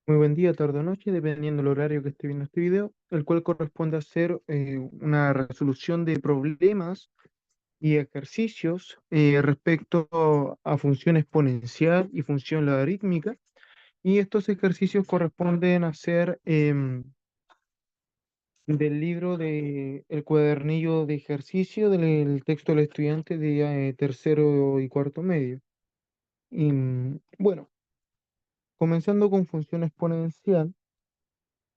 Muy buen día, tarde o noche, dependiendo del horario que esté viendo este video, el cual corresponde a hacer una resolución de problemas y ejercicios respecto a función exponencial y función logarítmica. Y estos ejercicios corresponden a ser del libro de El cuadernillo de ejercicio del texto del estudiante de tercero y cuarto medio. Y bueno, comenzando con función exponencial.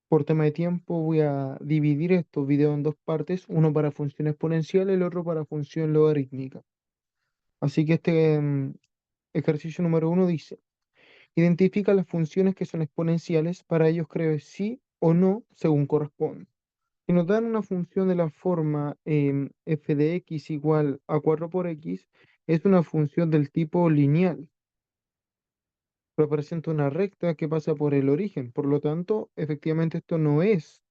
Por tema de tiempo voy a dividir estos videos en dos partes, uno para función exponencial y el otro para función logarítmica. Así que ejercicio número uno dice, identifica las funciones que son exponenciales, para ello escribe sí o no según corresponde. Si nos dan una función de la forma f de x igual a 4 por x, es una función del tipo lineal. Representa una recta que pasa por el origen. Por lo tanto, efectivamente esto no es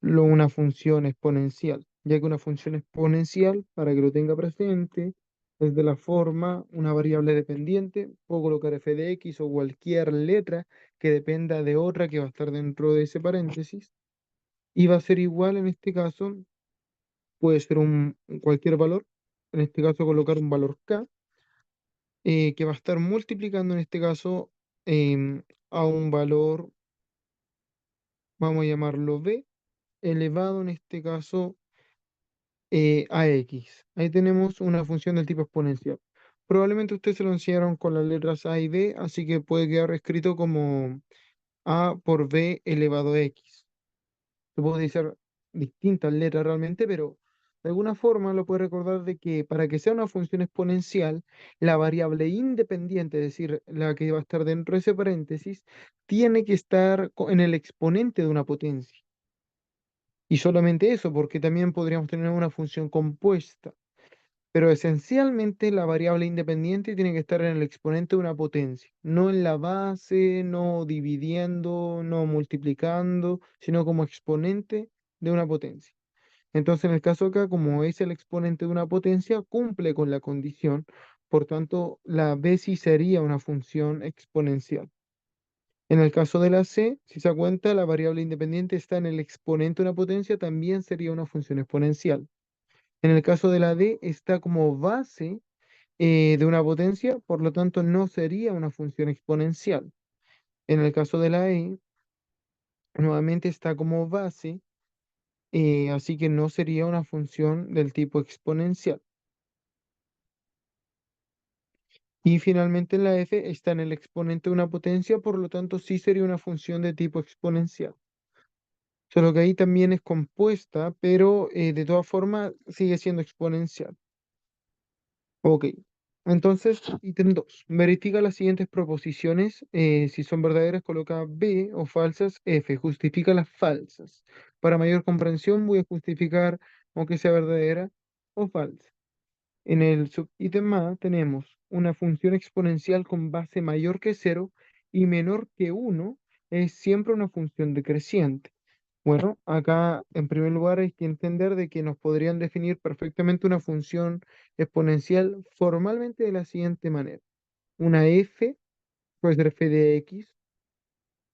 una función exponencial, ya que una función exponencial, para que lo tenga presente, es de la forma una variable dependiente, puedo colocar f de x o cualquier letra que dependa de otra que va a estar dentro de ese paréntesis, y va a ser igual en este caso, puede ser cualquier valor, en este caso colocar un valor k, que va a estar multiplicando en este caso a un valor, vamos a llamarlo b, elevado en este caso a x. Ahí tenemos una función del tipo exponencial. Probablemente ustedes se lo enseñaron con las letras a y b, así que puede quedar escrito como a por b elevado a x. Se puede ser distintas letras realmente, pero de alguna forma lo puede recordar de que para que sea una función exponencial, la variable independiente, es decir, la que va a estar dentro de ese paréntesis, tiene que estar en el exponente de una potencia. Y solamente eso, porque también podríamos tener una función compuesta. Pero esencialmente la variable independiente tiene que estar en el exponente de una potencia, no en la base, no dividiendo, no multiplicando, sino como exponente de una potencia. Entonces, en el caso acá, como es el exponente de una potencia, cumple con la condición, por tanto, la b sí sería una función exponencial. En el caso de la c, si se da cuenta, la variable independiente está en el exponente de una potencia, también sería una función exponencial. En el caso de la D está como base de una potencia, por lo tanto no sería una función exponencial. En el caso de la E, nuevamente está como base, así que no sería una función del tipo exponencial. Y finalmente en la F está en el exponente de una potencia, por lo tanto sí sería una función de tipo exponencial. Solo que ahí también es compuesta, pero de todas formas sigue siendo exponencial. Ok, entonces, ítem 2. Verifica las siguientes proposiciones. Si son verdaderas, coloca B o falsas, F. Justifica las falsas. Para mayor comprensión, voy a justificar aunque sea verdadera o falsa. En el subítem A tenemos una función exponencial con base mayor que cero y menor que uno. Es siempre una función decreciente. Bueno, acá en primer lugar hay que entender de que nos podrían definir perfectamente una función exponencial formalmente de la siguiente manera. Una f, puede ser f de x,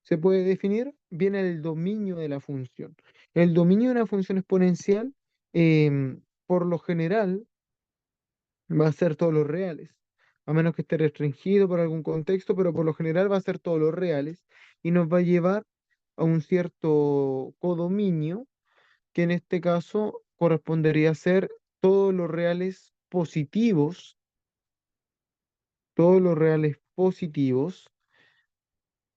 se puede definir bien el dominio de la función. El dominio de una función exponencial, por lo general, va a ser todos los reales, a menos que esté restringido por algún contexto, pero por lo general va a ser todos los reales y nos va a llevar a un cierto codominio que en este caso correspondería a ser todos los reales positivos, todos los reales positivos,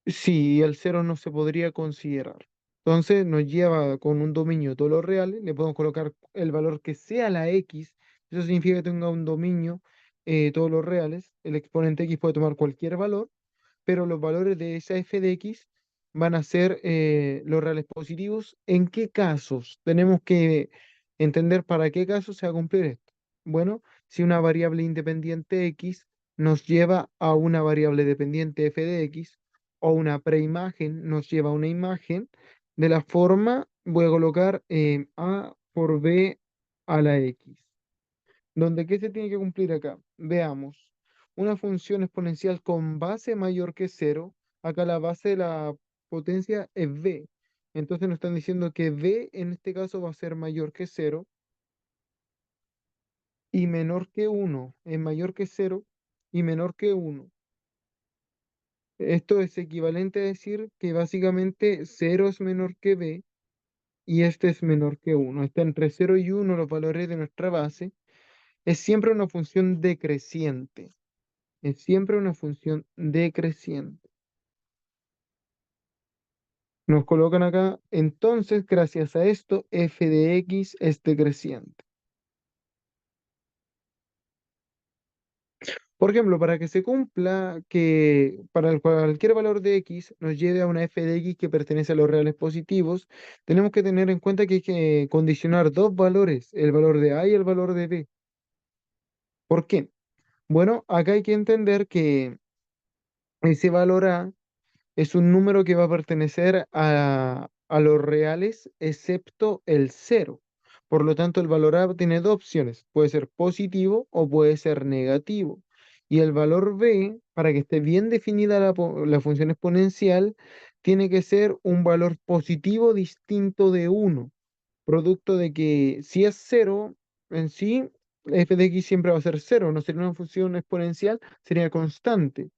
si el cero no se podría considerar. Entonces nos lleva con un dominio de todos los reales, le podemos colocar el valor que sea la x, eso significa que tenga un dominio todos los reales, el exponente x puede tomar cualquier valor, pero los valores de esa f de x van a ser los reales positivos. ¿En qué casos? Tenemos que entender para qué casos se va a cumplir esto. Bueno, si una variable independiente x nos lleva a una variable dependiente f de x, o una preimagen nos lleva a una imagen, de la forma voy a colocar a por b a la x. ¿Dónde qué se tiene que cumplir acá? Veamos. Una función exponencial con base mayor que cero. Acá la base de la potencia es b. Entonces nos están diciendo que b en este caso va a ser mayor que cero y menor que uno. Es mayor que cero y menor que uno. Esto es equivalente a decir que básicamente cero es menor que b y este es menor que uno. Está entre cero y uno los valores de nuestra base. Es siempre una función decreciente. Es siempre una función decreciente. Nos colocan acá, entonces, gracias a esto, f de x es decreciente. Por ejemplo, para que se cumpla que para cualquier valor de x nos lleve a una f de x que pertenece a los reales positivos, tenemos que tener en cuenta que hay que condicionar dos valores, el valor de a y el valor de b. ¿Por qué? Bueno, acá hay que entender que ese valor a es un número que va a pertenecer a los reales excepto el cero. Por lo tanto, el valor A tiene dos opciones. Puede ser positivo o puede ser negativo. Y el valor B, para que esté bien definida la función exponencial, tiene que ser un valor positivo distinto de uno. Producto de que si es cero en sí, f de x siempre va a ser cero. No sería una función exponencial, sería constante.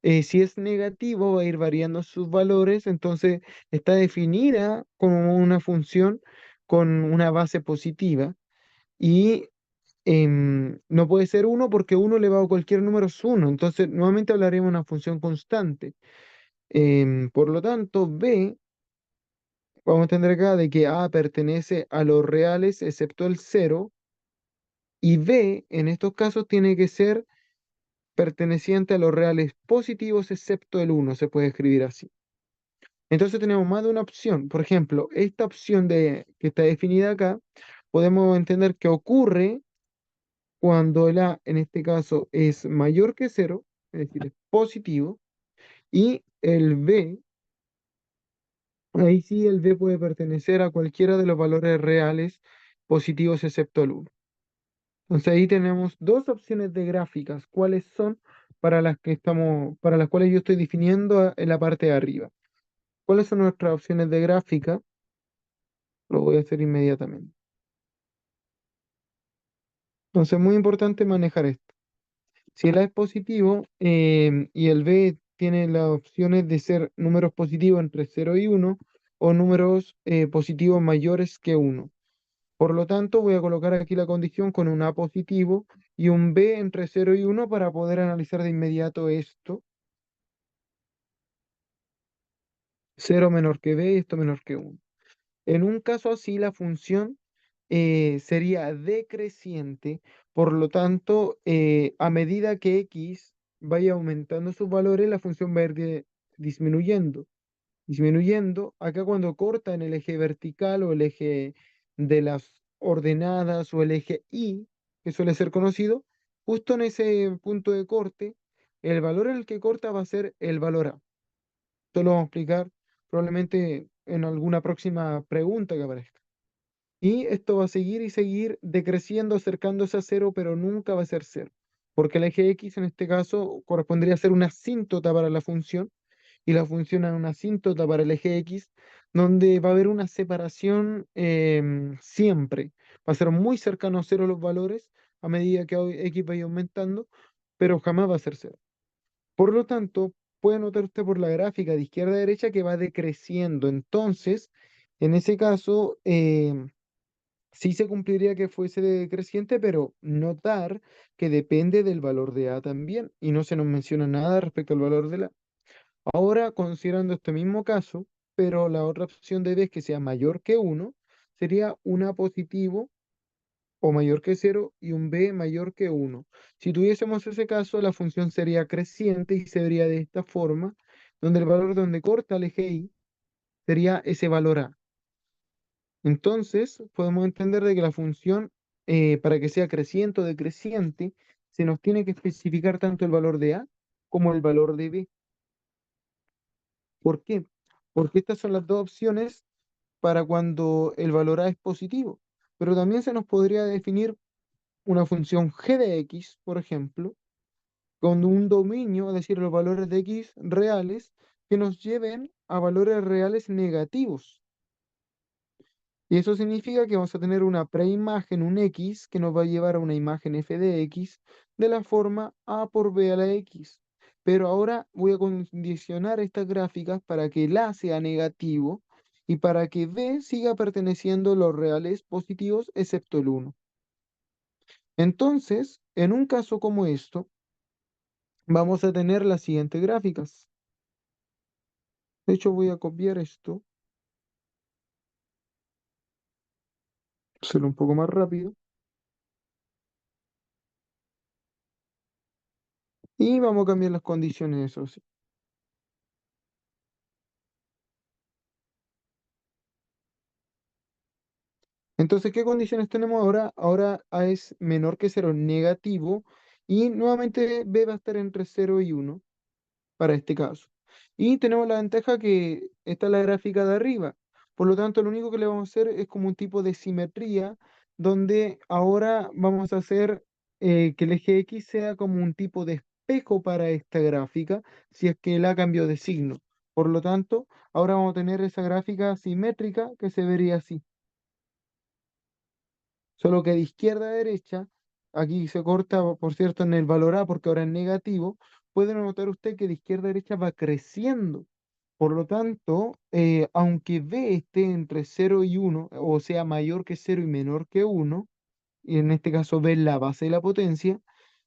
Si es negativo, va a ir variando sus valores, entonces está definida como una función con una base positiva y no puede ser uno porque uno elevado a cualquier número es uno, entonces nuevamente hablaremos de una función constante. Por lo tanto, b, vamos a entender acá de que a pertenece a los reales excepto el cero y b en estos casos tiene que ser perteneciente a los reales positivos excepto el uno, se puede escribir así. Entonces tenemos más de una opción. Por ejemplo, esta opción que está definida acá, podemos entender que ocurre cuando el A, en este caso, es mayor que cero, es decir, es positivo, y el B, ahí sí el B puede pertenecer a cualquiera de los valores reales positivos excepto el uno. Entonces ahí tenemos dos opciones de gráficas. ¿Cuáles son para las cuales yo estoy definiendo en la parte de arriba? ¿Cuáles son nuestras opciones de gráfica? Lo voy a hacer inmediatamente. Entonces, muy importante manejar esto. Si el A es positivo y el B tiene las opciones de ser números positivos entre cero y uno o números positivos mayores que uno. Por lo tanto, voy a colocar aquí la condición con un A positivo y un B entre cero y uno para poder analizar de inmediato esto. Cero menor que B y esto menor que uno. En un caso así, la función sería decreciente, por lo tanto, a medida que x vaya aumentando sus valores, la función va a ir disminuyendo. Disminuyendo, acá cuando corta en el eje vertical o el eje de las ordenadas o el eje Y, que suele ser conocido, justo en ese punto de corte, el valor en el que corta va a ser el valor A. Esto lo vamos a explicar probablemente en alguna próxima pregunta que aparezca. Y esto va a seguir y seguir decreciendo, acercándose a cero, pero nunca va a ser cero. Porque el eje X en este caso correspondería a ser una asíntota para la función y la función es una asíntota para el eje X, donde va a haber una separación siempre. Va a ser muy cercano a cero los valores a medida que X vaya aumentando, pero jamás va a ser cero. Por lo tanto, puede notar usted por la gráfica de izquierda a derecha que va decreciendo. Entonces, en ese caso, sí se cumpliría que fuese decreciente, pero notar que depende del valor de A también, y no se nos menciona nada respecto al valor de la. Ahora, considerando este mismo caso, pero la otra opción de B es que sea mayor que uno, sería un A positivo o mayor que cero y un B mayor que uno. Si tuviésemos ese caso, la función sería creciente y se vería de esta forma, donde el valor donde corta el eje Y sería ese valor A. Entonces, podemos entender de que la función, para que sea creciente o decreciente, se nos tiene que especificar tanto el valor de A como el valor de B. ¿Por qué? Porque estas son las dos opciones para cuando el valor A es positivo. Pero también se nos podría definir una función g de x, por ejemplo, con un dominio, es decir, los valores de x reales, que nos lleven a valores reales negativos. Y eso significa que vamos a tener una preimagen, un X, que nos va a llevar a una imagen f de X de la forma a por b a la X. Pero ahora voy a condicionar estas gráficas para que el a sea negativo y para que b siga perteneciendo a los reales positivos excepto el uno. Entonces, en un caso como esto, vamos a tener las siguientes gráficas. De hecho, voy a copiar esto, hacerlo un poco más rápido. Y vamos a cambiar las condiciones, eso sí. Entonces, ¿qué condiciones tenemos ahora? Ahora A es menor que cero, negativo, y nuevamente B va a estar entre cero y uno para este caso. Y tenemos la ventaja que esta es la gráfica de arriba. Por lo tanto, lo único que le vamos a hacer es como un tipo de simetría, donde ahora vamos a hacer que el eje X sea como un tipo de espejo para esta gráfica, si es que la cambió de signo. Por lo tanto, ahora vamos a tener esa gráfica simétrica que se vería así. Solo que de izquierda a derecha, aquí se corta, por cierto, en el valor A, porque ahora es negativo, puede notar usted que de izquierda a derecha va creciendo. Por lo tanto, aunque B esté entre cero y uno, o sea, mayor que cero y menor que uno, y en este caso B es la base de la potencia,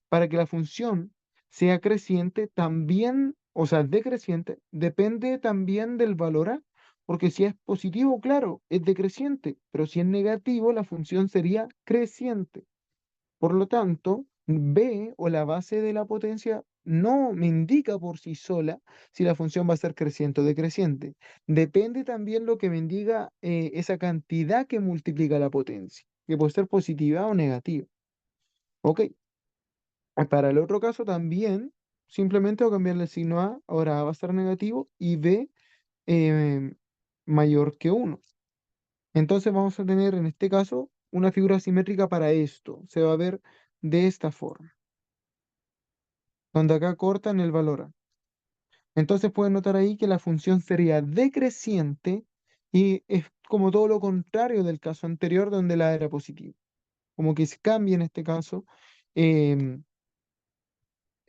para que la función sea creciente, también, o sea, decreciente, depende también del valor A, porque si es positivo, claro, es decreciente, pero si es negativo, la función sería creciente. Por lo tanto, B o la base de la potencia no me indica por sí sola si la función va a ser creciente o decreciente. Depende también lo que me indica esa cantidad que multiplica la potencia, que puede ser positiva o negativa. Ok, para el otro caso también, simplemente voy a cambiarle el signo A, ahora A va a estar negativo y B eh, mayor que uno. Entonces vamos a tener en este caso una figura simétrica para esto. Se va a ver de esta forma, donde acá cortan el valor A. Entonces pueden notar ahí que la función sería decreciente y es como todo lo contrario del caso anterior donde la A era positiva. Como que se cambia en este caso em,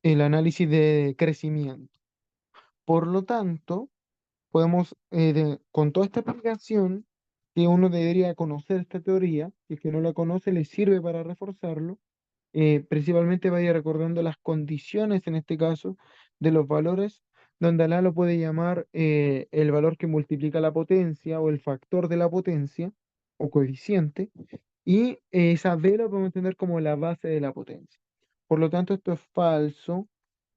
el análisis de crecimiento. Por lo tanto, podemos, con toda esta explicación, que uno debería conocer esta teoría, y el que no la conoce le sirve para reforzarlo, principalmente vaya recordando las condiciones, en este caso, de los valores, donde Alá lo puede llamar el valor que multiplica la potencia o el factor de la potencia o coeficiente, y esa B lo podemos entender como la base de la potencia. Por lo tanto, esto es falso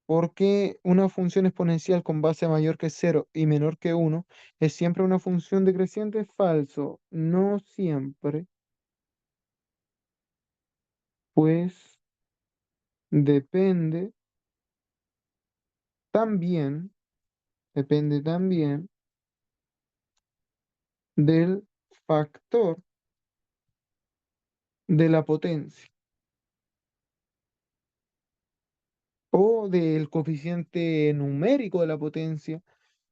porque una función exponencial con base mayor que cero y menor que uno es siempre una función decreciente. Falso, no siempre, pues depende también, depende también del factor de la potencia o del coeficiente numérico de la potencia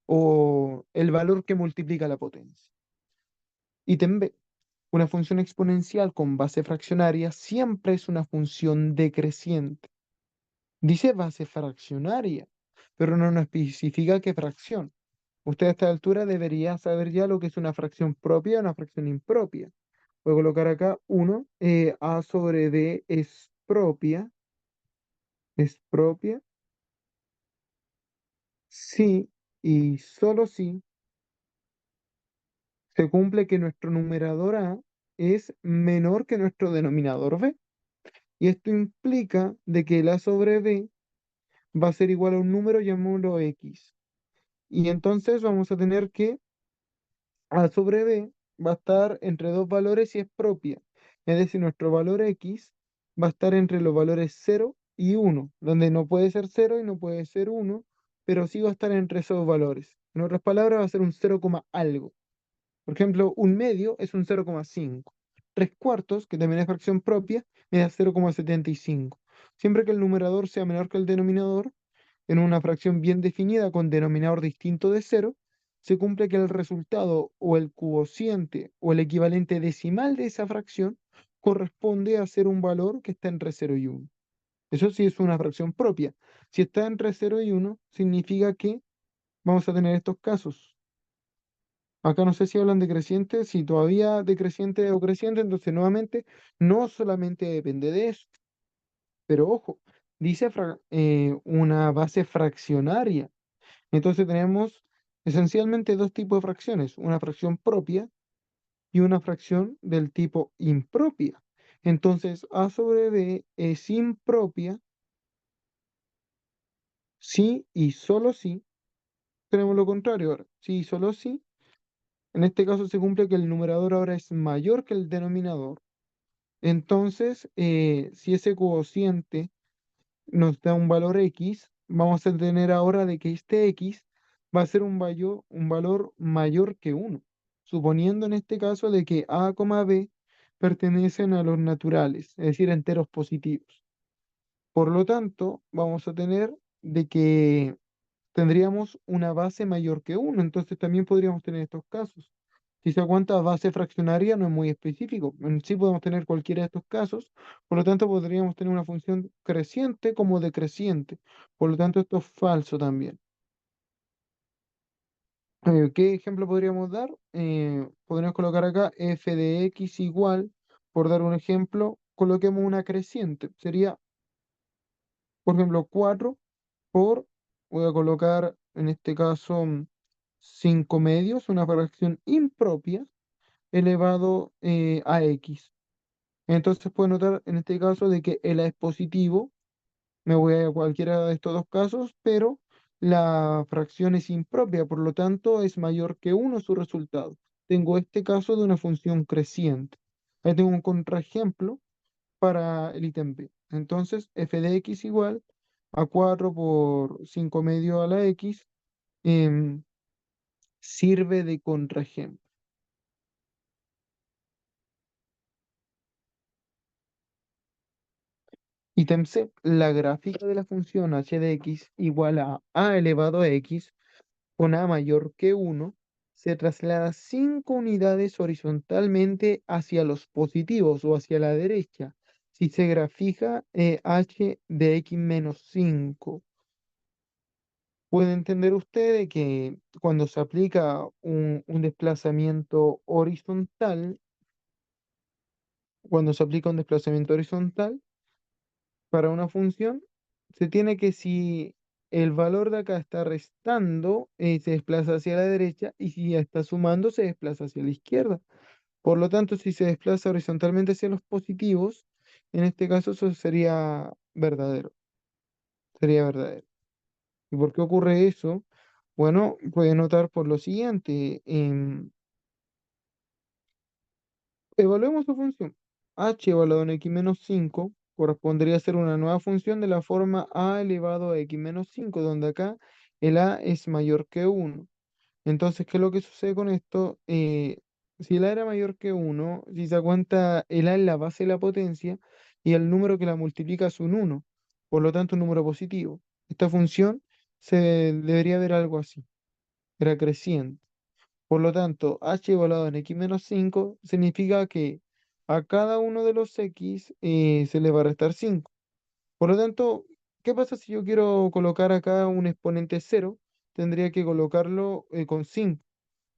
o el valor que multiplica la potencia. Ítem B. Una función exponencial con base fraccionaria siempre es una función decreciente. Dice base fraccionaria, pero no nos especifica qué fracción. Usted a esta altura debería saber ya lo que es una fracción propia y una fracción impropia. Voy a colocar acá uno, A sobre B es propia, sí y solo si se cumple que nuestro numerador A es menor que nuestro denominador B. Y esto implica de que el A sobre B va a ser igual a un número, llamémoslo X. Y entonces vamos a tener que A sobre B va a estar entre dos valores si es propia. Es decir, nuestro valor X va a estar entre los valores cero y uno, donde no puede ser cero y no puede ser uno, pero sí va a estar entre esos valores. En otras palabras, va a ser un 0, algo. Por ejemplo, un medio es un 0,5. Tres cuartos, que también es fracción propia, me da 0,75. Siempre que el numerador sea menor que el denominador, en una fracción bien definida con denominador distinto de cero, se cumple que el resultado o el cociente o el equivalente decimal de esa fracción corresponde a ser un valor que está entre cero y uno. Eso sí es una fracción propia. Si está entre cero y uno, significa que vamos a tener estos casos. Acá no sé si hablan de creciente, si todavía decreciente o creciente, entonces nuevamente no solamente depende de eso, pero ojo, dice una base fraccionaria. Entonces tenemos esencialmente dos tipos de fracciones, una fracción propia y una fracción del tipo impropia. Entonces A sobre B es impropia si y solo si tenemos lo contrario ahora. Si y solo si, en este caso se cumple que el numerador ahora es mayor que el denominador. Entonces, si ese cociente nos da un valor X, vamos a tener ahora de que este X va a ser un valor mayor que uno, suponiendo en este caso de que A, B pertenecen a los naturales, es decir, enteros positivos. Por lo tanto, vamos a tener de que tendríamos una base mayor que uno, entonces también podríamos tener estos casos. Si se cuenta base fraccionaria no es muy específico, sí podemos tener cualquiera de estos casos, por lo tanto podríamos tener una función creciente como decreciente, por lo tanto esto es falso también. ¿Qué ejemplo podríamos dar? Podríamos colocar acá f de x igual, por dar un ejemplo, coloquemos una creciente, sería, por ejemplo, 4 por, voy a colocar en este caso 5 medios, una fracción impropia, elevado a x. Entonces puedo notar en este caso de que el A es positivo, me voy a cualquiera de estos dos casos, pero la fracción es impropia, por lo tanto es mayor que uno su resultado. Tengo este caso de una función creciente. Ahí tengo un contraejemplo para el ítem B. Entonces, f de x igual a 4 por 5 medio a la x em, sirve de contraejemplo. Ítem C, la gráfica de la función h de x igual a elevado a x con a mayor que uno se traslada 5 unidades horizontalmente hacia los positivos o hacia la derecha si se grafica h de x menos 5. Puede entender usted de que cuando se aplica un desplazamiento horizontal, cuando se aplica un desplazamiento horizontal para una función, se tiene que si el valor de acá está restando, se desplaza hacia la derecha y si ya está sumando, se desplaza hacia la izquierda. Por lo tanto, si se desplaza horizontalmente hacia los positivos, en este caso eso sería verdadero, sería verdadero. ¿Y por qué ocurre eso? Bueno, puede notar por lo siguiente. Evaluemos su función. H evaluado en x menos 5 correspondería a ser una nueva función de la forma a elevado a x menos 5, donde acá el a es mayor que uno. Entonces, ¿qué es lo que sucede con esto? Si el a era mayor que uno, si se da cuenta, el a es la base de la potencia y el número que la multiplica es un uno, por lo tanto un número positivo. Esta función se debería ver algo así, era creciente. Por lo tanto, h evaluado en x menos 5 significa que a cada uno de los x se le va a restar 5. Por lo tanto, ¿qué pasa si yo quiero colocar acá un exponente cero? Tendría que colocarlo con 5.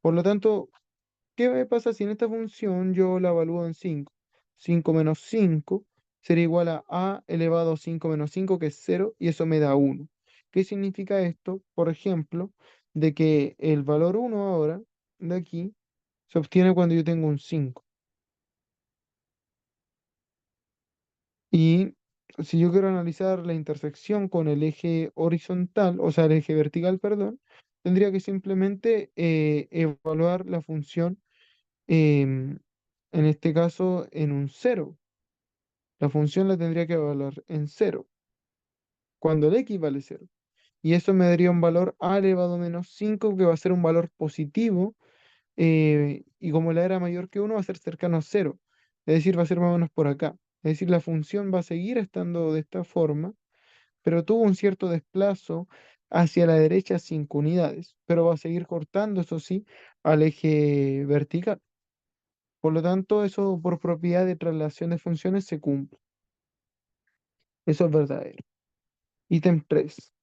Por lo tanto, ¿qué me pasa si en esta función yo la evalúo en 5? 5 menos 5 sería igual a elevado a 5 menos 5, que es cero, y eso me da uno. ¿Qué significa esto? Por ejemplo, de que el valor uno ahora, de aquí, se obtiene cuando yo tengo un 5. Y si yo quiero analizar la intersección con el eje horizontal, o sea, el eje vertical, perdón, tendría que simplemente evaluar la función, em, en este caso, en un cero. La función la tendría que evaluar en cero, cuando el x vale cero. Y eso me daría un valor a elevado a menos 5 que va a ser un valor positivo, y como la era mayor que uno va a ser cercano a cero, es decir, va a ser más o menos por acá. Es decir, la función va a seguir estando de esta forma, pero tuvo un cierto desplazo hacia la derecha 5 unidades, pero va a seguir cortando, eso sí, al eje vertical. Por lo tanto, eso por propiedad de traslación de funciones se cumple. Eso es verdadero. Ítem 3.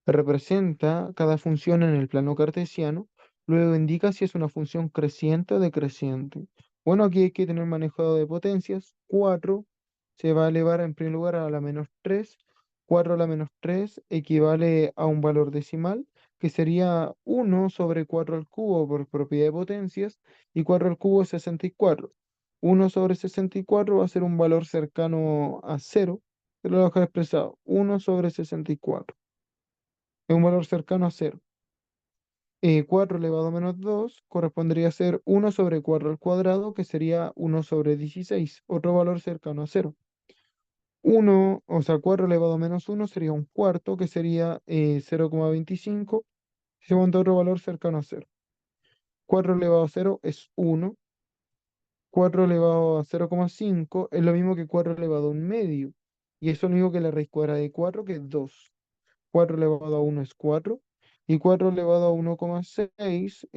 Representa cada función en el plano cartesiano, luego indica si es una función creciente o decreciente. Bueno, aquí hay que tener manejado de potencias. 4 se va a elevar en primer lugar a la menos 3. 4 a la menos 3 equivale a un valor decimal, que sería 1/4 al cubo por propiedad de potencias, y 4 al cubo es 64. 1/64 va a ser un valor cercano a cero, pero lo voy a dejar expresado. 1/64 es un valor cercano a cero. 4 elevado a menos 2 correspondería a ser 1/4 al cuadrado, que sería 1/16, otro valor cercano a cero. 1, o sea, 4 elevado a menos 1 sería un cuarto, que sería 0,25, segundo otro valor cercano a cero. 4 elevado a cero es 1. 4 elevado a 0,5 es lo mismo que 4 elevado a un medio. Y eso es lo mismo que la raíz cuadrada de 4, que es 2. 4 elevado a 1 es 4, y 4 elevado a 1,6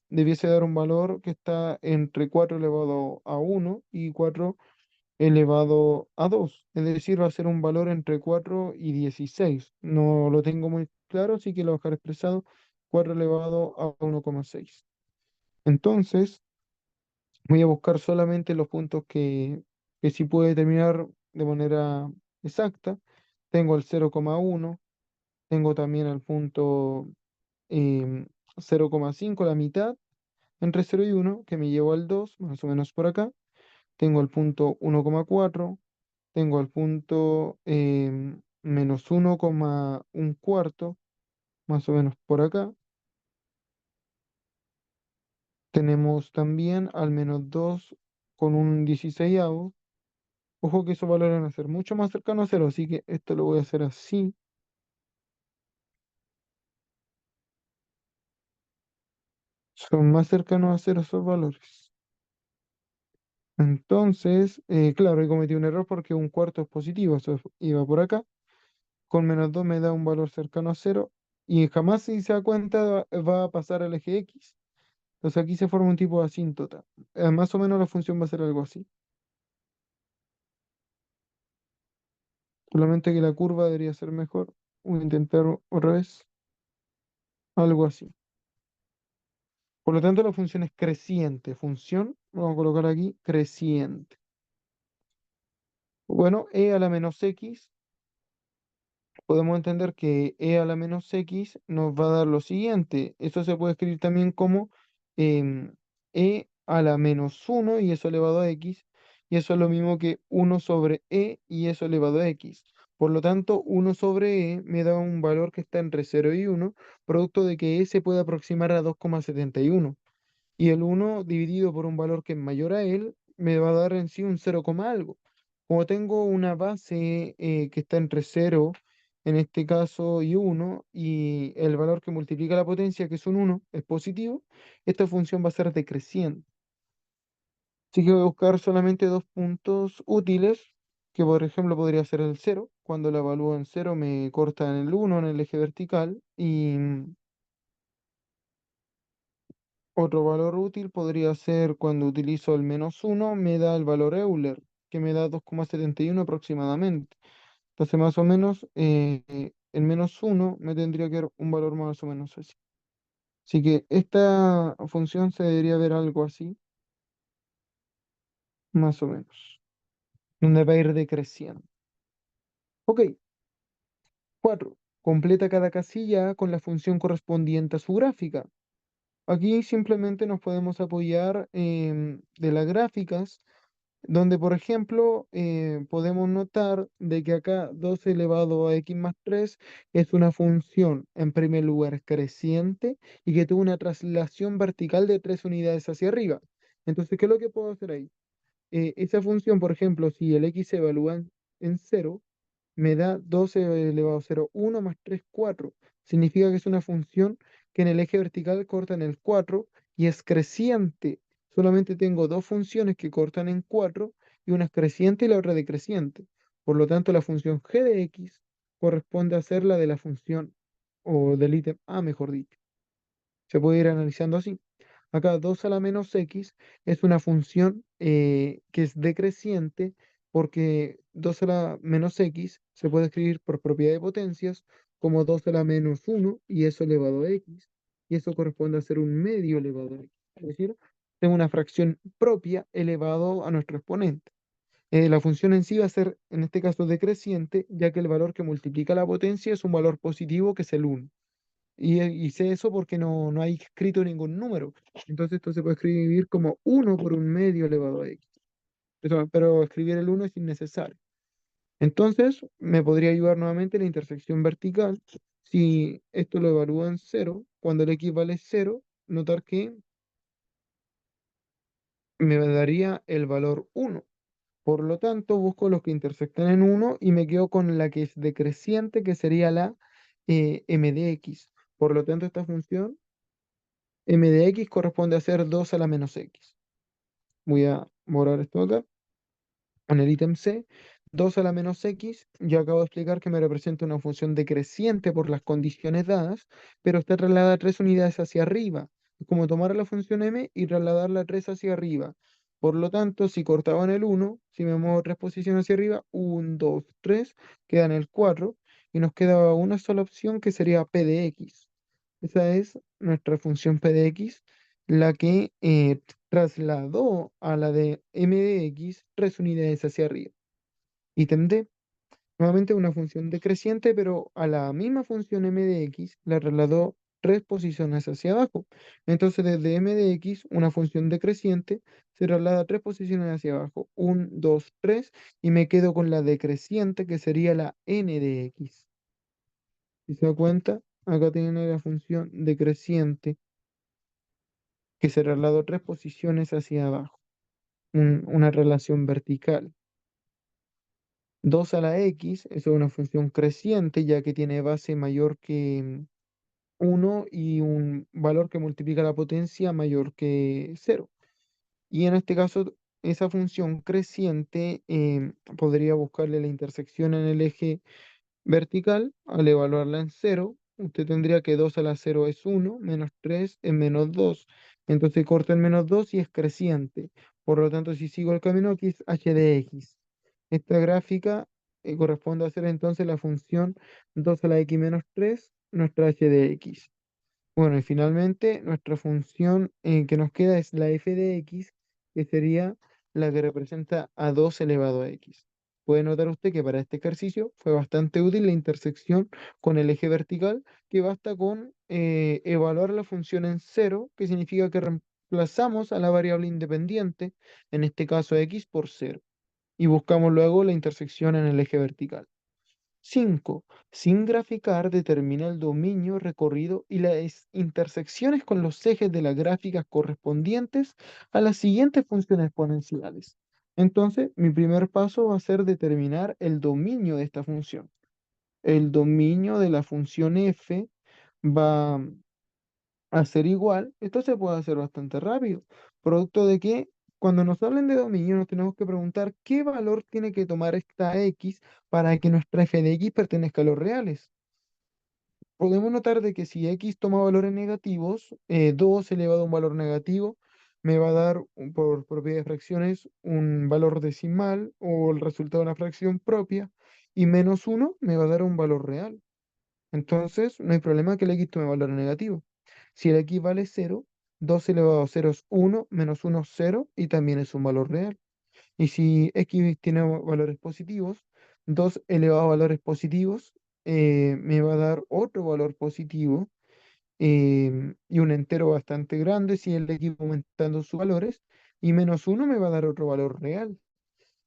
debiese dar un valor que está entre 4 elevado a 1 y 4 elevado a 2. Es decir, va a ser un valor entre 4 y 16. No lo tengo muy claro, así que lo voy a dejar expresado: 4 elevado a 1,6. Entonces, voy a buscar solamente los puntos que sí puedo determinar de manera exacta. Tengo el 0,1. Tengo también el punto 0,5, la mitad, entre 0 y 1, que me llevo al 2, más o menos por acá. Tengo el punto 1,4. Tengo el punto menos 1,1 cuarto, más o menos por acá. Tenemos también al menos 2 con un 16avo. Ojo que esos valores van a ser mucho más cercanos a cero, así que esto lo voy a hacer así. Son más cercanos a cero esos valores. Entonces, claro, he cometido un error porque un cuarto es positivo, eso iba por acá. Con menos 2 me da un valor cercano a cero, y jamás, si se da cuenta, va a pasar al eje X. Entonces aquí se forma un tipo de asíntota. Más o menos la función va a ser algo así. Solamente que la curva debería ser mejor. Voy a intentar otra vez algo así. Por lo tanto, la función es creciente. Función, vamos a colocar aquí, creciente. Bueno, e a la menos x, podemos entender que e a la menos x nos va a dar lo siguiente. Esto se puede escribir también como e a la menos 1 y eso elevado a x. Y eso es lo mismo que 1/e y eso elevado a x. Por lo tanto, 1/e me da un valor que está entre 0 y 1, producto de que e se puede aproximar a 2,71. Y el 1 dividido por un valor que es mayor a él me va a dar en sí un 0, algo. Como tengo una base que está entre 0, en este caso, y 1, y el valor que multiplica la potencia, que es un 1, es positivo, esta función va a ser decreciente. Así que voy a buscar solamente dos puntos útiles, que por ejemplo podría ser el 0. Cuando la evalúo en 0 me corta en el 1 en el eje vertical, y otro valor útil podría ser cuando utilizo el menos 1, me da el valor Euler, que me da 2,71 aproximadamente. Entonces, más o menos, el menos 1 me tendría que dar un valor más o menos así. Así que esta función se debería ver algo así, más o menos, donde va a ir decreciendo. Ok, 4. Completa cada casilla con la función correspondiente a su gráfica. Aquí simplemente nos podemos apoyar de las gráficas, donde por ejemplo podemos notar de que acá 2 elevado a x más 3 es una función en primer lugar creciente y que tuvo una traslación vertical de 3 unidades hacia arriba. Entonces, ¿qué es lo que puedo hacer ahí? Esa función, por ejemplo, si el x se evalúa en 0, me da 12 elevado a 0, 1 más 3, 4. Significa que es una función que en el eje vertical corta en el 4 y es creciente. Solamente tengo dos funciones que cortan en 4, y una es creciente y la otra decreciente. Por lo tanto, la función g de x corresponde a ser la de la función, o del ítem a, mejor dicho. Se puede ir analizando así. Acá 2 a la menos x es una función que es decreciente porque 2 a la menos x se puede escribir por propiedad de potencias como 2 a la menos 1 y eso elevado a x. Y eso corresponde a ser un medio elevado a x. Es decir, tengo una fracción propia elevado a nuestro exponente. La función en sí va a ser, en este caso, decreciente, ya que el valor que multiplica la potencia es un valor positivo que es el 1. Y sé eso porque no hay escrito ningún número. Entonces esto se puede escribir como 1 por un medio elevado a x. Pero escribir el 1 es innecesario. Entonces me podría ayudar nuevamente la intersección vertical. Si esto lo evalúa en 0, cuando el x vale 0, notar que me daría el valor 1. Por lo tanto, busco los que intersectan en 1 y me quedo con la que es decreciente, que sería la m de x. Por lo tanto, esta función m de x corresponde a ser 2 a la menos x. Voy a borrar esto acá. En el ítem C, 2 a la menos x, yo acabo de explicar que me representa una función decreciente por las condiciones dadas, pero está trasladada 3 unidades hacia arriba. Es como tomar la función m y trasladarla 3 hacia arriba. Por lo tanto, si cortaba en el 1, si me muevo 3 posiciones hacia arriba, 1, 2, 3, queda en el 4, y nos queda una sola opción que sería p de x. Esa es nuestra función p de x, la que trasladó a la de m de x 3 unidades hacia arriba. Ítem D, nuevamente una función decreciente, pero a la misma función m de x la trasladó 3 posiciones hacia abajo. Entonces desde m de x, una función decreciente, se traslada 3 posiciones hacia abajo. 1, 2, 3, y me quedo con la decreciente que sería la n de x. Si se da cuenta, acá tiene la función decreciente que se trasladó 3 posiciones hacia abajo, una relación vertical. 2 a la x, eso es una función creciente, ya que tiene base mayor que 1 y un valor que multiplica la potencia mayor que 0. Y en este caso, esa función creciente podría buscarle la intersección en el eje vertical. Al evaluarla en 0, usted tendría que 2 a la 0 es 1, menos 3 es menos 2. Entonces corta el menos 2 y es creciente. Por lo tanto, si sigo el camino, aquí es h de x. Esta gráfica corresponde a ser entonces la función 2 a la x menos 3, nuestra h de x. Bueno, y finalmente nuestra función que nos queda es la f de x, que sería la que representa a 2 elevado a x. Puede notar usted que para este ejercicio fue bastante útil la intersección con el eje vertical, que basta con evaluar la función en cero, que significa que reemplazamos a la variable independiente, en este caso x, por cero, y buscamos luego la intersección en el eje vertical. 5. Sin graficar, determina el dominio recorrido y las intersecciones con los ejes de las gráficas correspondientes a las siguientes funciones exponenciales. Entonces, mi primer paso va a ser determinar el dominio de esta función. El dominio de la función f va a ser igual. Esto se puede hacer bastante rápido. Producto de que cuando nos hablen de dominio nos tenemos que preguntar qué valor tiene que tomar esta x para que nuestra f de x pertenezca a los reales. Podemos notar de que si x toma valores negativos, 2 elevado a un valor negativo me va a dar, por propiedad de fracciones, un valor decimal o el resultado de una fracción propia, y menos 1 me va a dar un valor real. Entonces, no hay problema que el x tome valor negativo. Si el x vale 0, 2 elevado a 0 es 1, menos 1 es 0 y también es un valor real. Y si x tiene valores positivos, 2 elevado a valores positivos me va a dar otro valor positivo y un entero bastante grande si el x va aumentando sus valores, y menos 1 me va a dar otro valor real.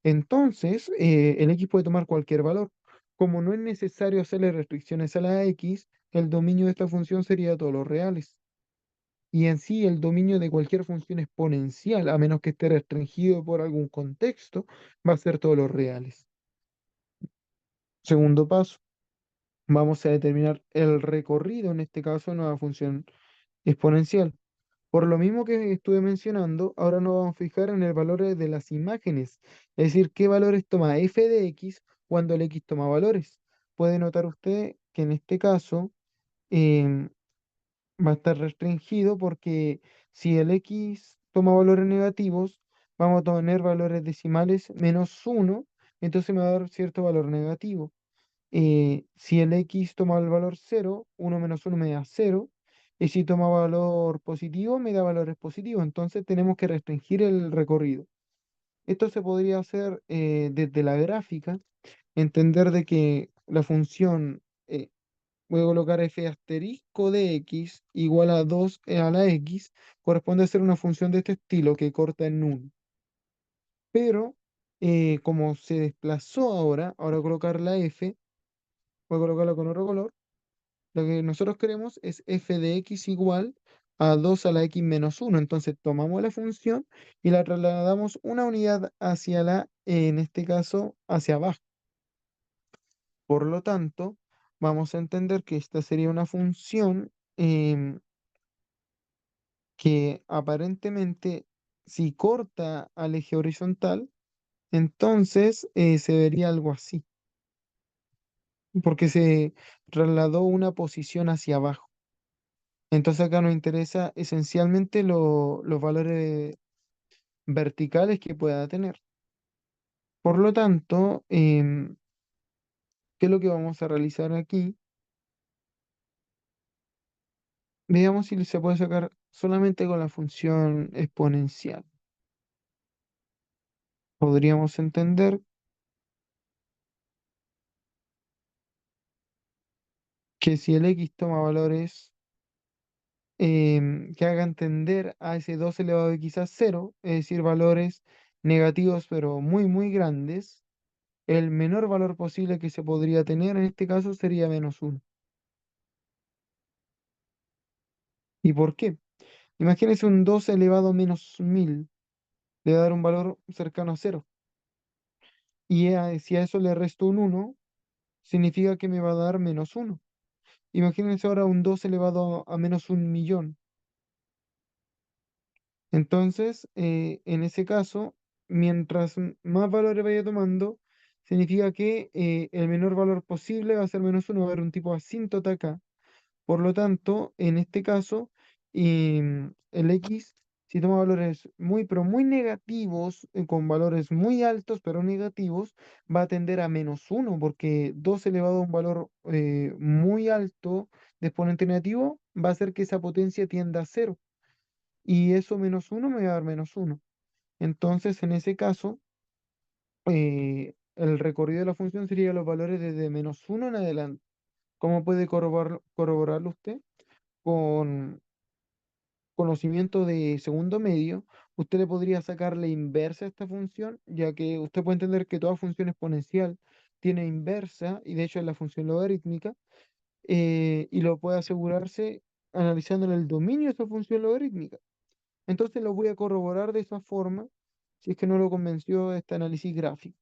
Entonces, el x puede tomar cualquier valor. Como no es necesario hacerle restricciones a la x, el dominio de esta función sería todos los reales. Y en sí, el dominio de cualquier función exponencial, a menos que esté restringido por algún contexto, va a ser todos los reales. Segundo paso, vamos a determinar el recorrido, en este caso, de una función exponencial. Por lo mismo que estuve mencionando, ahora nos vamos a fijar en el valor de las imágenes, es decir, qué valores toma f de x cuando el X toma valores. Puede notar usted que en este caso em, va a estar restringido porque si el X toma valores negativos, vamos a tener valores decimales -1, entonces me va a dar cierto valor negativo. Si el X toma el valor 0, 1 menos 1 me da 0. Y si toma valor positivo, me da valores positivos. Entonces tenemos que restringir el recorrido. Esto se podría hacer desde la gráfica, entender de que la función, voy a colocar f asterisco de x igual a 2 a la x, corresponde a ser una función de este estilo que corta en 1. Pero como se desplazó ahora voy a colocar la f, voy a colocarla con otro color. Lo que nosotros queremos es f de x igual a 2 a la x menos 1. Entonces tomamos la función y la trasladamos una unidad hacia en este caso, hacia abajo. Por lo tanto, vamos a entender que esta sería una función que aparentemente, si corta al eje horizontal, entonces se vería algo así, porque se trasladó una posición hacia abajo. Entonces acá nos interesa esencialmente los valores verticales que pueda tener. Por lo tanto, ¿qué es lo que vamos a realizar aquí? Veamos si se puede sacar solamente con la función exponencial. Podríamos entender que si el x toma valores que hagan tender a ese 2 elevado a x a 0, es decir, valores negativos pero muy, muy grandes, el menor valor posible que se podría tener en este caso sería -1. ¿Y por qué? Imagínense un 2 elevado a -1000, le va a dar un valor cercano a 0. Y si a eso le resto un 1, significa que me va a dar -1. Imagínense ahora un 2 elevado a -1.000.000. Entonces, en ese caso, mientras más valores vaya tomando, significa que el menor valor posible va a ser -1, va a haber un tipo asíntota acá. Por lo tanto, en este caso, el X, si toma valores muy, pero muy negativos, con valores muy altos, pero negativos, va a tender a -1, porque 2 elevado a un valor muy alto de exponente negativo va a hacer que esa potencia tienda a 0. Y eso -1 me va a dar -1. Entonces, en ese caso, el recorrido de la función sería los valores desde -1 en adelante. ¿Cómo puede corroborarlo usted? Con conocimiento de segundo medio, usted le podría sacar la inversa a esta función, ya que usted puede entender que toda función exponencial tiene inversa, y de hecho es la función logarítmica, y lo puede asegurarse analizando el dominio de esa función logarítmica. Entonces lo voy a corroborar de esa forma, si es que no lo convenció este análisis gráfico.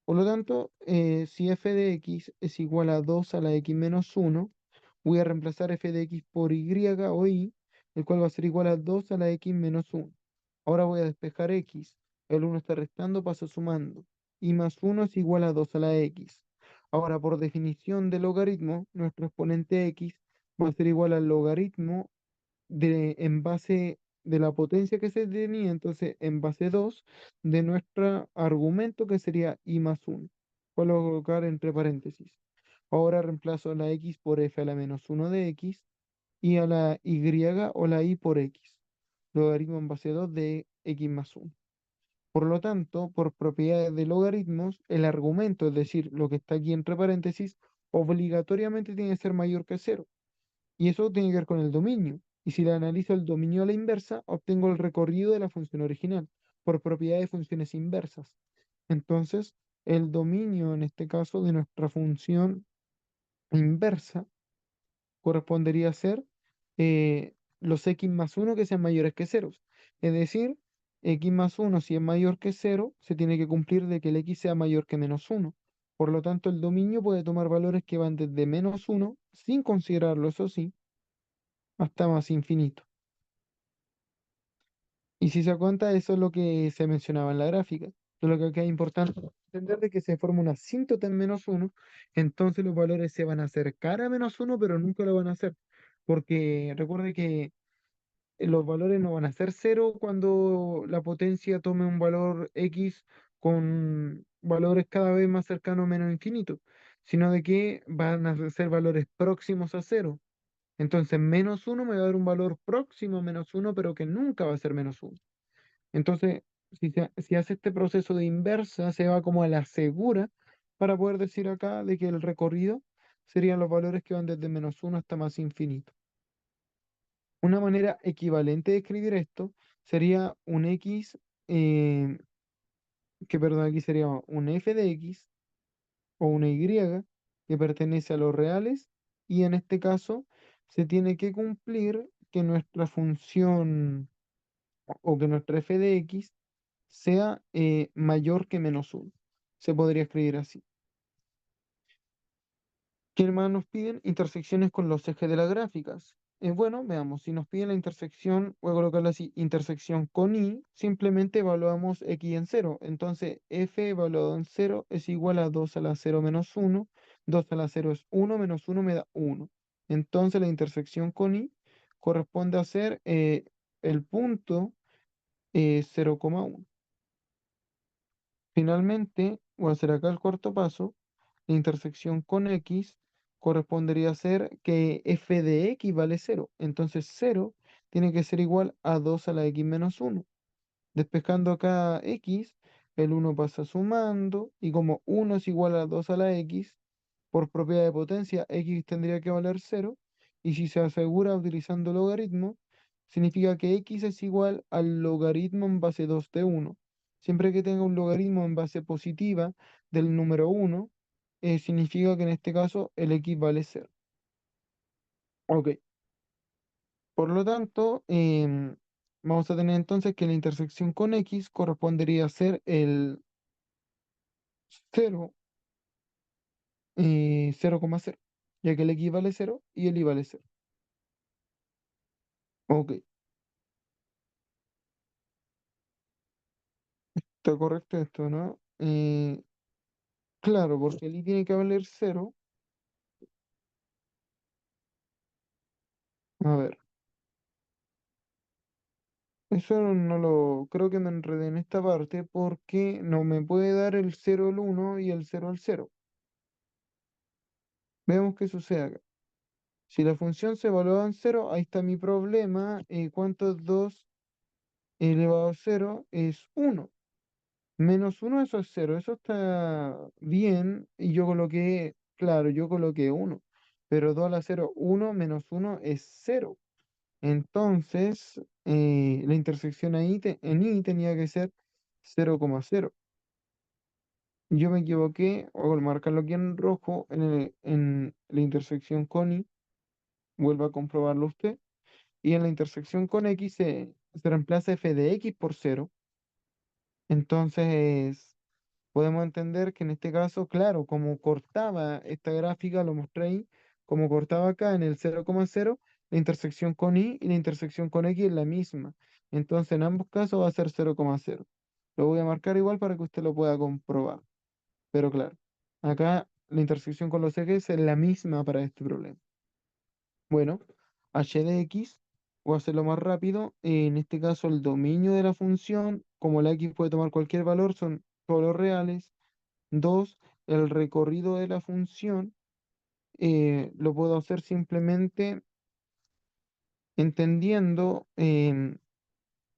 Por lo tanto, si f de x es igual a 2 a la x menos 1, voy a reemplazar f de x por y o y, el cual va a ser igual a 2 a la x menos 1. Ahora voy a despejar x. El 1 está restando, paso sumando. Y más 1 es igual a 2 a la x. Ahora, por definición de logaritmo, nuestro exponente x va a ser igual al logaritmo en base de la potencia que se tenía, entonces en base 2 de nuestro argumento que sería i más 1. Puedo colocar entre paréntesis. Ahora reemplazo la x por f a la -1 de x y a la y o la y por x. Logaritmo en base 2 de x más 1. Por lo tanto, por propiedades de logaritmos, el argumento, es decir, lo que está aquí entre paréntesis, obligatoriamente tiene que ser mayor que cero. Y eso tiene que ver con el dominio. Y si le analizo el dominio a la inversa, obtengo el recorrido de la función original por propiedad de funciones inversas. Entonces, el dominio, en este caso, de nuestra función inversa correspondería a ser los x más 1 que sean mayores que ceros. Es decir, x más 1 si es mayor que 0, se tiene que cumplir de que el x sea mayor que -1. Por lo tanto, el dominio puede tomar valores que van desde -1, sin considerarlo, eso sí, hasta más infinito. Y si se cuenta, eso es lo que se mencionaba en la gráfica. Pero lo que acá es importante entender de que se forma una asíntota en -1, entonces los valores se van a acercar a -1, pero nunca lo van a hacer. Porque recuerde que los valores no van a ser cero cuando la potencia tome un valor X con valores cada vez más cercanos a menos infinito, sino de que van a ser valores próximos a cero. Entonces, -1 me va a dar un valor próximo a -1, pero que nunca va a ser -1. Entonces, si hace este proceso de inversa, se va como a la segura para poder decir acá de que el recorrido serían los valores que van desde -1 hasta más infinito. Una manera equivalente de escribir esto sería un X, eh, que perdón, aquí sería un f de X o una Y que pertenece a los reales, y en este caso se tiene que cumplir que nuestra función o que nuestra f de X sea mayor que -1. Se podría escribir así. ¿Qué más nos piden? Intersecciones con los ejes de las gráficas. Bueno, veamos, si nos piden la intersección, voy a colocarla así, intersección con y, simplemente evaluamos x en cero. Entonces, f evaluado en cero es igual a 2 a la 0 menos 1. 2 a la 0 es 1, menos 1 me da 1. Entonces, la intersección con y corresponde a ser el punto 0,1. Finalmente, voy a hacer acá el cuarto paso. La intersección con x correspondería a ser que f de x vale cero. Entonces 0 tiene que ser igual a 2 a la x menos 1. Despejando acá x, el uno pasa sumando, y como 1 es igual a 2 a la x, por propiedad de potencia, x tendría que valer cero, y si se asegura utilizando logaritmo, significa que x es igual al logaritmo en base 2 de uno. Siempre que tenga un logaritmo en base positiva del número uno, significa que en este caso el x vale cero. Ok, por lo tanto, vamos a tener entonces que la intersección con x correspondería a ser el cero, 0,0, ya que el x vale cero y el y vale cero. Ok, está correcto esto, ¿no? Claro, porque el i tiene que valer cero. A ver, eso no lo... Creo que me enredé en esta parte porque no me puede dar el cero el uno y el cero el cero. Veamos qué sucede acá. Si la función se evalúa en cero, ahí está mi problema. ¿Cuánto es 2 elevado a cero? Es uno. Menos uno, eso es cero. Eso está bien. Y yo coloqué, claro, yo coloqué uno. Pero 2 a la 0, 1 menos uno es cero. Entonces, la intersección ahí en I tenía que ser 0,0. Yo me equivoqué, o al marcarlo aquí en rojo, en la intersección con I, vuelva a comprobarlo usted, y en la intersección con X se reemplaza f de X por cero. Entonces, podemos entender que en este caso, claro, como cortaba esta gráfica, lo mostré ahí, como cortaba acá en el 0,0, la intersección con y la intersección con x es la misma. Entonces, en ambos casos va a ser 0,0. Lo voy a marcar igual para que usted lo pueda comprobar. Pero claro, acá la intersección con los ejes es la misma para este problema. Bueno, h de x, voy a hacerlo más rápido. En este caso, el dominio de la función, como la x puede tomar cualquier valor, son todos los reales. Dos, el recorrido de la función lo puedo hacer simplemente entendiendo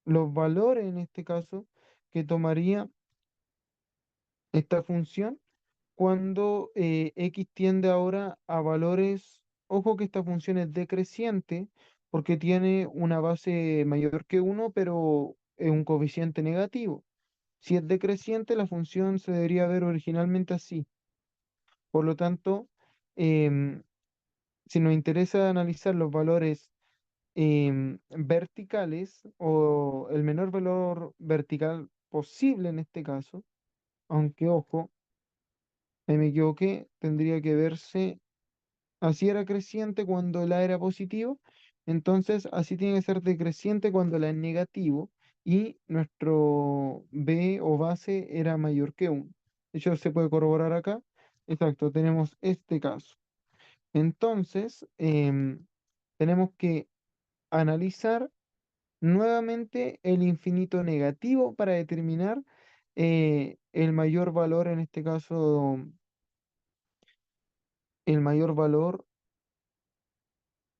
los valores, en este caso, que tomaría esta función cuando x tiende ahora a valores. Ojo que esta función es decreciente porque tiene una base mayor que uno, pero es un coeficiente negativo. Si es decreciente, la función se debería ver originalmente así. Por lo tanto, em, si nos interesa analizar los valores verticales o el menor valor vertical posible en este caso, aunque ojo, ahí me equivoqué, tendría que verse, así era creciente cuando la era positivo, entonces así tiene que ser decreciente cuando la es negativo y nuestro b o base era mayor que 1. De hecho, se puede corroborar acá. Exacto, tenemos este caso. Entonces, tenemos que analizar nuevamente el infinito negativo para determinar el mayor valor, en este caso, el mayor valor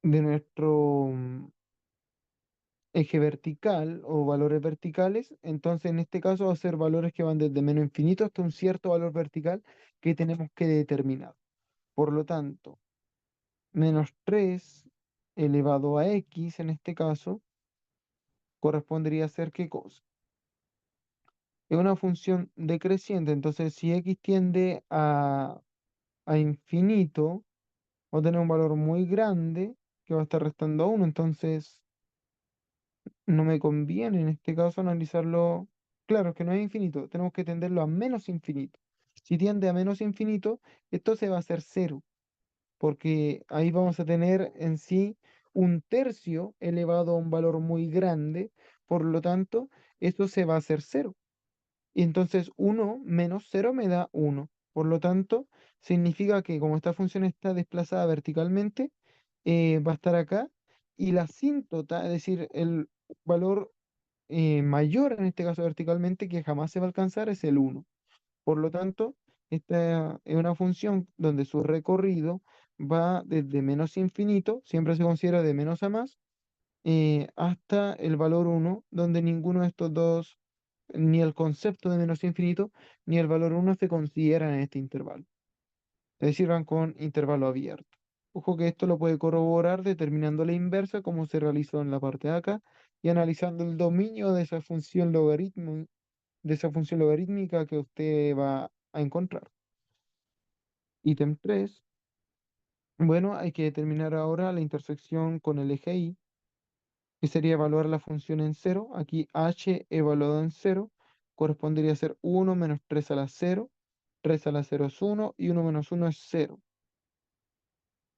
de nuestro eje vertical o valores verticales. Entonces, en este caso, va a ser valores que van desde menos infinito hasta un cierto valor vertical que tenemos que determinar. Por lo tanto, menos 3 elevado a x, en este caso, correspondería a ser ¿qué cosa? Es una función decreciente, entonces si x tiende a infinito, va a tener un valor muy grande que va a estar restando a 1, entonces no me conviene en este caso analizarlo. Claro, que no es infinito, tenemos que tenderlo a menos infinito. Si tiende a menos infinito, esto se va a hacer cero, porque ahí vamos a tener en sí un tercio elevado a un valor muy grande, por lo tanto, esto se va a hacer cero. Y entonces 1 menos cero me da 1. Por lo tanto, significa que como esta función está desplazada verticalmente, va a estar acá. Y la asíntota, es decir, el valor mayor, en este caso verticalmente, que jamás se va a alcanzar, es el 1. Por lo tanto, esta es una función donde su recorrido va desde menos infinito, siempre se considera de menos a más, hasta el valor 1, donde ninguno de estos dos, ni el concepto de menos infinito, ni el valor 1 se consideran en este intervalo. Es decir, van con intervalo abierto. Ojo que esto lo puede corroborar determinando la inversa, como se realizó en la parte de acá, y analizando el dominio de esa función logarítmica que usted va a encontrar. Ítem 3. Bueno, hay que determinar ahora la intersección con el eje Y, que sería evaluar la función en cero. Aquí h evaluado en cero correspondería a ser 1 menos 3 a la cero. 3 a la cero es 1 y 1 menos 1 es cero.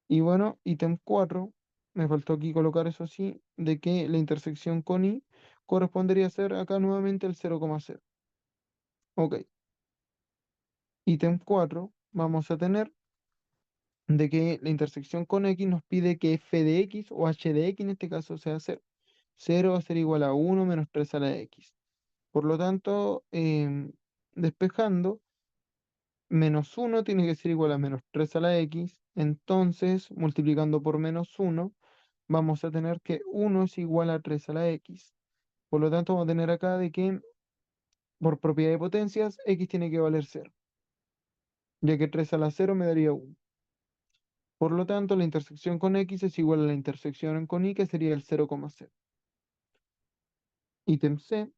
Y bueno, ítem 4, me faltó aquí colocar eso sí, de que la intersección con y correspondería a ser acá nuevamente el 0,0. Ok, ítem 4, vamos a tener de que la intersección con x nos pide que f de x o h de x en este caso sea cero. Cero va a ser igual a 1 menos 3 a la x. Por lo tanto, despejando, menos 1 tiene que ser igual a menos 3 a la x. Entonces, multiplicando por menos 1, vamos a tener que 1 es igual a 3 a la x. Por lo tanto, vamos a tener acá de que, por propiedad de potencias, x tiene que valer cero, ya que 3 a la cero me daría 1. Por lo tanto, la intersección con x es igual a la intersección con y, que sería el 0,0. Ítem C,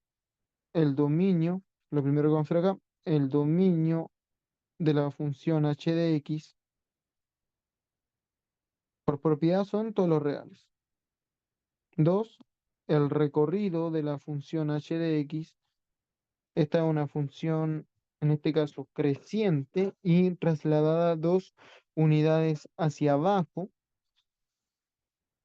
el dominio, lo primero que vamos a hacer acá, el dominio de la función h de x, por propiedad son todos los reales. 2, el recorrido de la función h de x. Esta es una función, en este caso, creciente y trasladada 2 unidades hacia abajo.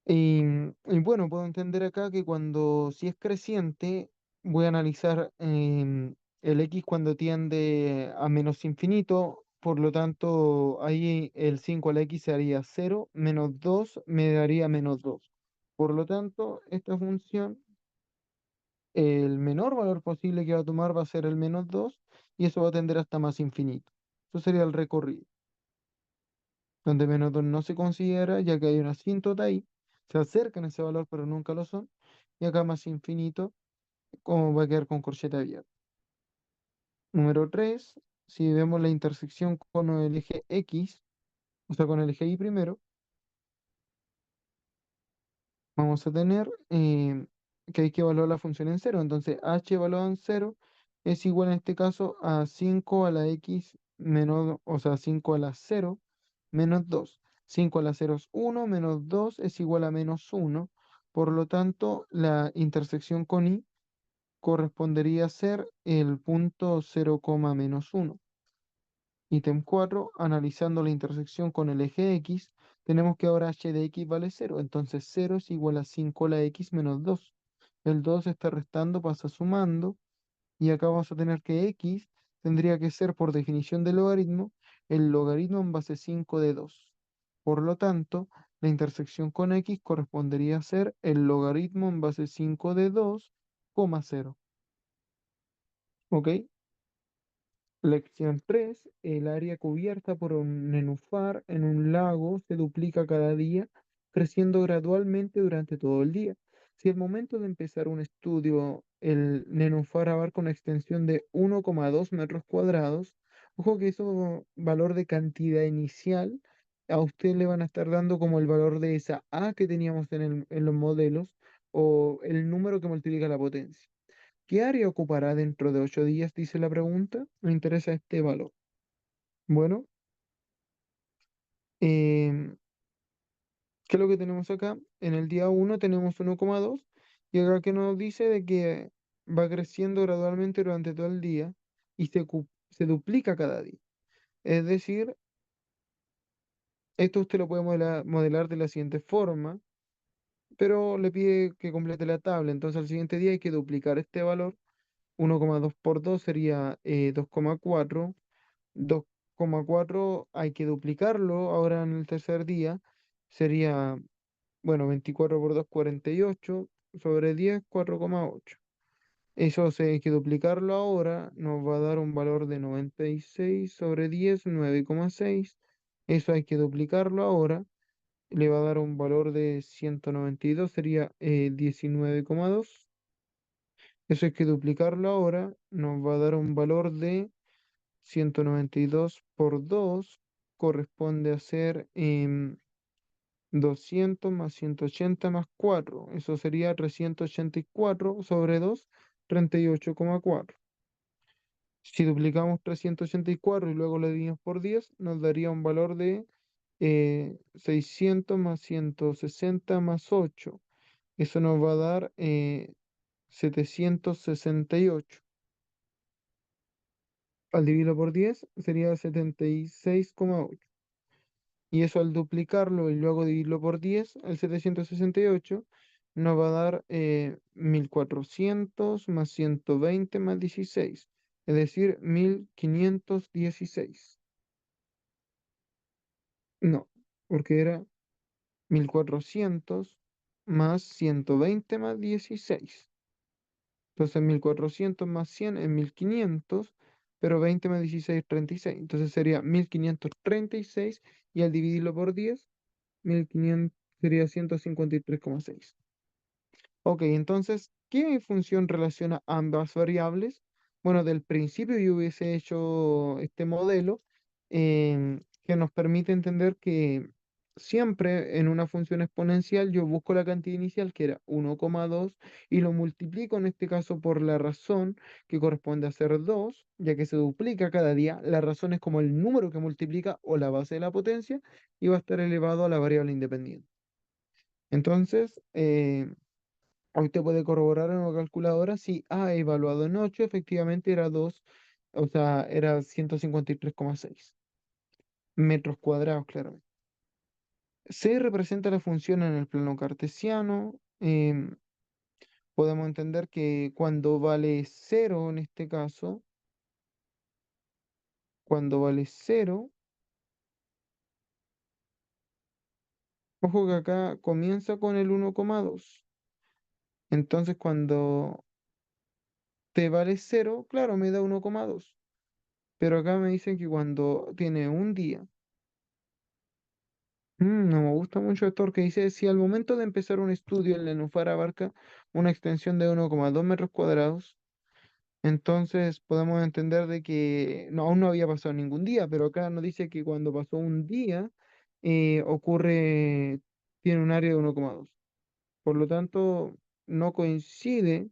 Y bueno, puedo entender acá que cuando si es creciente, voy a analizar el x cuando tiende a menos infinito, por lo tanto ahí el 5 a la x se haría 0, menos 2 me daría menos 2. Por lo tanto, esta función, el menor valor posible que va a tomar va a ser el menos 2 y eso va a tender hasta más infinito. Eso sería el recorrido, donde menos 2 no se considera, ya que hay una asíntota ahí, se acercan a ese valor, pero nunca lo son, y acá más infinito, como va a quedar con corchete abierta. Número 3, si vemos la intersección con el eje X, o sea, con el eje Y primero, vamos a tener que hay que evaluar la función en cero. Entonces, h evaluado en cero es igual en este caso a 5 a la x menos, o sea, 5 a la cero menos 2. 5 a la cero es 1, menos 2 es igual a menos 1. Por lo tanto, la intersección con y correspondería a ser el punto 0, menos 1. Ítem 4, analizando la intersección con el eje X, tenemos que ahora h de x vale 0, entonces 0 es igual a 5 a la x menos 2. El 2 está restando, pasa sumando, y acá vamos a tener que x tendría que ser, por definición del logaritmo, el logaritmo en base 5 de 2. Por lo tanto, la intersección con x correspondería a ser el logaritmo en base 5 de 2, coma 0. ¿Ok? Lección 3. El área cubierta por un nenúfar en un lago se duplica cada día, creciendo gradualmente durante todo el día. Si al momento de empezar un estudio el nenúfar abarca una extensión de 1,2 metros cuadrados, ojo que eso valor de cantidad inicial a usted le van a estar dando como el valor de esa A que teníamos en los modelos o el número que multiplica la potencia. ¿Qué área ocupará dentro de 8 días? Dice la pregunta. Me interesa este valor. Bueno, em, ¿qué es lo que tenemos acá? En el día 1 tenemos 1,2 y acá que nos dice de que va creciendo gradualmente durante todo el día y se duplica cada día. Es decir, esto usted lo puede modelar de la siguiente forma, pero le pide que complete la tabla. Entonces al siguiente día hay que duplicar este valor. 1,2 por 2 sería 2,4. 2,4 hay que duplicarlo ahora en el tercer día. Sería, bueno, 24 por 2, 48. Sobre 10, 4,8. Eso se hay que duplicarlo ahora. Nos va a dar un valor de 96 sobre 10, 9,6. Eso hay que duplicarlo ahora. Le va a dar un valor de 192. Sería 19,2. Eso hay que duplicarlo ahora. Nos va a dar un valor de 192 por 2 corresponde a ser 200 más 180 más 4. Eso sería 384 sobre 2, 38,4. Si duplicamos 384 y luego lo dividimos por 10, nos daría un valor de 600 más 160 más 8. Eso nos va a dar 768. Al dividirlo por 10 sería 76,8. Y eso al duplicarlo y luego dividirlo por 10, el 768 nos va a dar 1400 más 120 más 16, es decir, 1516. No, porque era 1400 más 120 más 16. Entonces 1400 más 100 es 1500, pero 20 más 16 es 36. Entonces sería 1536 y al dividirlo por 10 1500 sería 153,6. Ok, entonces, ¿qué función relaciona ambas variables? Bueno, del principio yo hubiese hecho este modelo que nos permite entender que siempre en una función exponencial yo busco la cantidad inicial que era 1,2 y lo multiplico en este caso por la razón que corresponde a ser 2, ya que se duplica cada día. La razón es como el número que multiplica o la base de la potencia y va a estar elevado a la variable independiente. Entonces, usted puede corroborar en una calculadora si A evaluado en 8 efectivamente era 2, o sea, era 153,6 metros cuadrados, claramente. C representa la función en el plano cartesiano. Podemos entender que cuando vale 0, en este caso, cuando vale 0, ojo que acá comienza con el 1,2. Entonces, cuando t vale 0, claro, me da 1,2. Pero acá me dicen que cuando tiene un día, no me gusta mucho esto porque dice, si al momento de empezar un estudio el nenúfar abarca una extensión de 1,2 metros cuadrados, entonces podemos entender de que no, aún no había pasado ningún día, pero acá nos dice que cuando pasó un día tiene un área de 1,2. Por lo tanto, no coincide,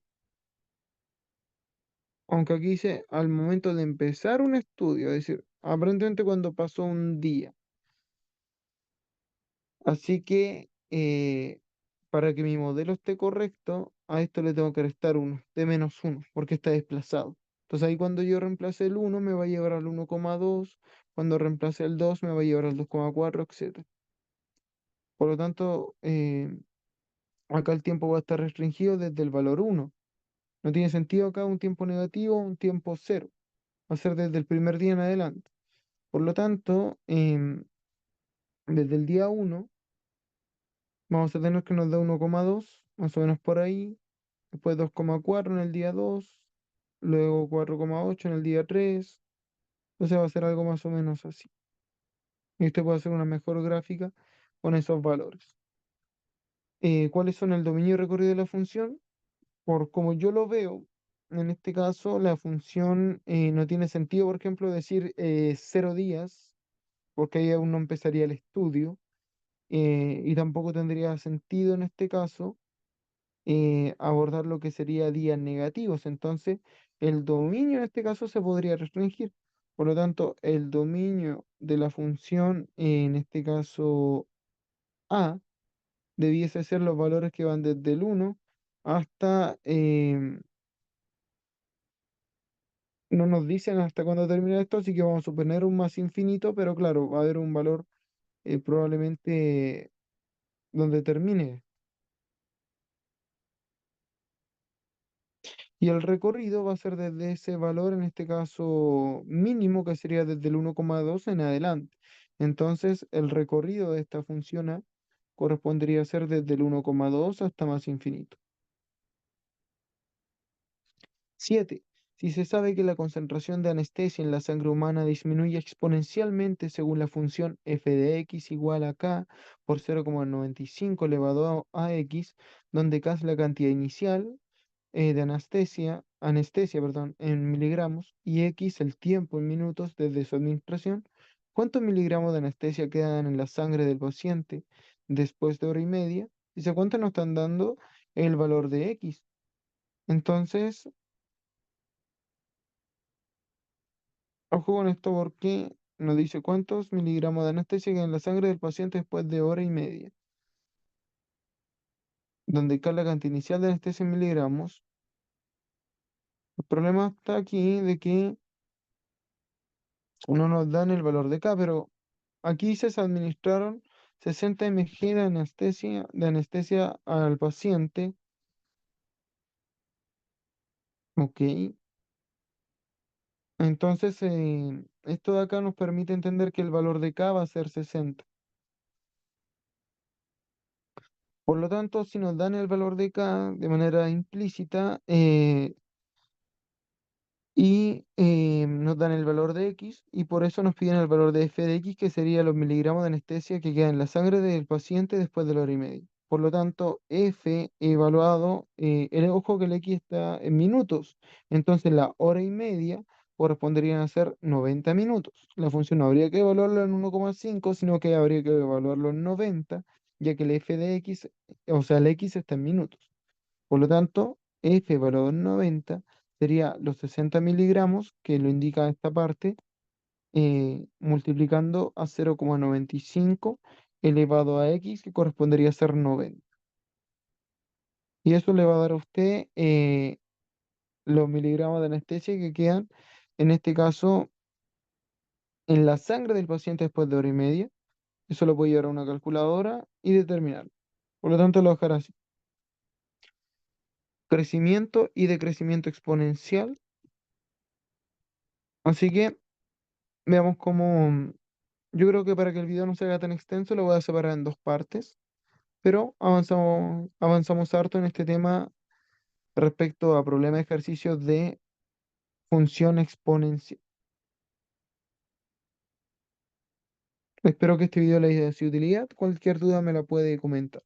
aunque aquí dice al momento de empezar un estudio, es decir, aparentemente cuando pasó un día. Así que para que mi modelo esté correcto, a esto le tengo que restar 1, de -1, porque está desplazado. Entonces ahí cuando yo reemplace el 1 me va a llevar al 1,2, cuando reemplace el 2 me va a llevar al 2,4, etcétera. Por lo tanto, acá el tiempo va a estar restringido desde el valor 1. No tiene sentido acá un tiempo negativo, un tiempo cero. va a ser desde el primer día en adelante. Por lo tanto, desde el día 1 vamos a tener que nos da 1,2, más o menos por ahí, después 2,4 en el día 2, luego 4,8 en el día 3, entonces va a ser algo más o menos así. Y usted puede hacer una mejor gráfica con esos valores. ¿Cuáles son el dominio y recorrido de la función? Por como yo lo veo, en este caso la función no tiene sentido, por ejemplo, decir 0 días, porque ahí aún no empezaría el estudio, y tampoco tendría sentido en este caso abordar lo que sería días negativos. Entonces, el dominio en este caso se podría restringir. Por lo tanto, el dominio de la función, en este caso A, debiese ser los valores que van desde el 1 hasta, no nos dicen hasta cuándo termina esto, así que vamos a suponer un más infinito, pero claro, va a haber un valor probablemente donde termine. Y el recorrido va a ser desde ese valor, en este caso mínimo, que sería desde el 1,2 en adelante. Entonces, el recorrido de esta función A correspondería a ser desde el 1,2 hasta más infinito. 7. Si se sabe que la concentración de anestesia en la sangre humana disminuye exponencialmente según la función f de x igual a k por 0,95 elevado a x, donde k es la cantidad inicial de anestesia, perdón, en miligramos y x el tiempo en minutos desde su administración, ¿cuántos miligramos de anestesia quedan en la sangre del paciente después de hora y media? Dice, ¿cuánto nos están dando el valor de x? Entonces, ojo con esto porque nos dice cuántos miligramos de anestesia quedan en la sangre del paciente después de hora y media, donde cada la cantidad inicial de anestesia en miligramos. El problema está aquí de que no nos dan el valor de K, pero aquí se administraron 60 mg de anestesia al paciente. Ok. Entonces, esto de acá nos permite entender que el valor de K va a ser 60. Por lo tanto, si nos dan el valor de K de manera implícita, y nos dan el valor de X y por eso nos piden el valor de f de X, que sería los miligramos de anestesia que quedan en la sangre del paciente después de la hora y media. Por lo tanto, F evaluado, ojo que el X está en minutos, entonces la hora y media corresponderían a ser 90 minutos. La función no habría que evaluarlo en 1,5, sino que habría que evaluarlo en 90, ya que el F de X, o sea, el X está en minutos. Por lo tanto, F valor 90 sería los 60 miligramos, que lo indica esta parte, multiplicando a 0,95 elevado a X, que correspondería a ser 90. Y eso le va a dar a usted los miligramos de anestesia que quedan, en este caso, en la sangre del paciente después de hora y media. Eso lo puede llevar a una calculadora y determinar. Por lo tanto, lo dejará así. Crecimiento y decrecimiento exponencial. Así que veamos cómo. Yo creo que para que el video no se haga tan extenso, lo voy a separar en dos partes, pero avanzamos harto en este tema respecto a problemas de ejercicios de función exponencial. Espero que este video les haya sido de utilidad. Cualquier duda me la puede comentar.